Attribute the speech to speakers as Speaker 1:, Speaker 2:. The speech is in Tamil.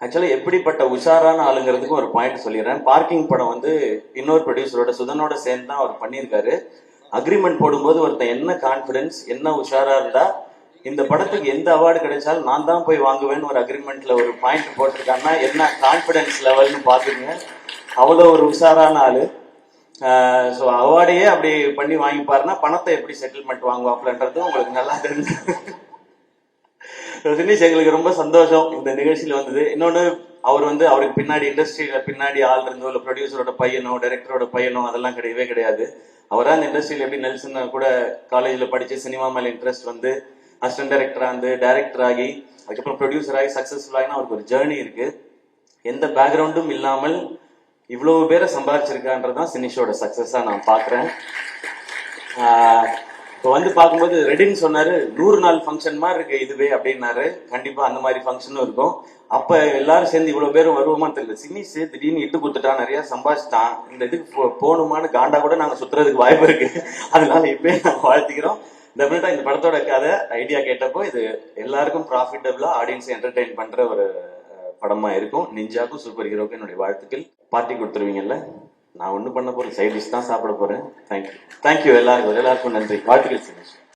Speaker 1: ஆக்சுவலா எப்படிப்பட்ட உஷாரான ஆளுங்கிறதுக்கு ஒரு பாயிண்ட் சொல்லிடுறேன். பார்க்கிங் படம் வந்து இன்னொரு ப்ரொடியூசரோட சுதனோட சேர்ந்து தான் அவர் பண்ணியிருக்காரு. அக்ரிமெண்ட் போடும்போது ஒருத்தன் என்ன கான்பிடன்ஸ், என்ன உஷாரா இருந்தா இந்த படத்துக்கு எந்த அவார்டு கிடைச்சாலும் நான் தான் போய் வாங்குவேன்னு ஒரு அக்ரிமெண்ட்ல ஒரு பாயிண்ட் போட்டிருக்காங்கன்னா என்ன கான்பிடன்ஸ் லெவல்னு பாத்துங்க. அவ்வளோ ஒரு உஷாரான ஆளு. ஸோ அவார்டையே அப்படி பண்ணி வாங்கிப்பாருன்னா பணத்தை எப்படி செட்டில்மெண்ட் வாங்குவாப்லன்றது உங்களுக்கு நல்லா தெரிஞ்சு. தினேஷ் எங்களுக்கு ரொம்ப சந்தோஷம் இந்த நிகழ்ச்சியில வந்தது. இன்னொன்னு அவர் வந்து அவருக்கு பின்னாடி இண்டஸ்ட்ரியில பின்னாடி ஆள் இருந்தோ இல்லை ப்ரொடியூசரோட பையனோ டைரக்டரோட பையனோ அதெல்லாம் கிடையவே கிடையாது. அவரா இந்த இண்டஸ்ட்ரியில எப்படி நெல்சன் கூட காலேஜ்ல படிச்சு சினிமா மேல இன்ட்ரெஸ்ட் வந்து அசிஸ்டன்ட் டைரக்டரா இருந்து டைரக்டர் ஆகி அதுக்கப்புறம் ப்ரொடியூசர் ஆகி சக்சஸ்ஃபுல் ஆகினா அவருக்கு ஒரு ஜேர்னி இருக்கு. எந்த பேக்ரவுண்டும் இல்லாமல் இவ்வளவு பேரை சம்பாதிச்சிருக்கான்றதான் சினிஷோட சக்சஸா நான் பாக்குறேன். இப்போ வந்து பார்க்கும்போது ரெடின்னு சொன்னாரு 100 நாள் ஃபங்க்ஷன் மாதிரி இருக்கு இதுவே அப்படின்னாரு. கண்டிப்பா அந்த மாதிரி ஃபங்க்ஷனும் இருக்கும். அப்ப எல்லாரும் சேர்ந்து இவ்வளவு பேரும் வருவோமான்னு தெரியல. சினிஸ் திடீர்னு இட்டு கொடுத்துட்டான், நிறைய சம்பாதிச்சிட்டான், இந்த இதுக்கு போகணுமான்னு காண்டா கூட நாங்க சுத்துறதுக்கு வாய்ப்பு இருக்கு. அதனால இப்பயே நாங்க வாழ்த்திக்கிறோம். டெஃபினட்டா இந்த படத்தோட கதை ஐடியா கேட்டப்போ இது எல்லாருக்கும் ப்ராஃபிட்டபிளா ஆடியன்ஸை என்டர்டெயின் பண்ற ஒரு படமா இருக்கும். நிஞ்சாக்கும் சூப்பர் ஹீரோக்கும் என்னுடைய வாழ்த்துக்கள். பார்ட்டி கொடுத்துருவீங்கல்ல? நான் ஒன்றும் பண்ண போறேன், சைட் டிஷ் தான் சாப்பிட போறேன். தேங்க்யூ எல்லாருக்கும் நன்றி. வாழ்த்துக்கள்.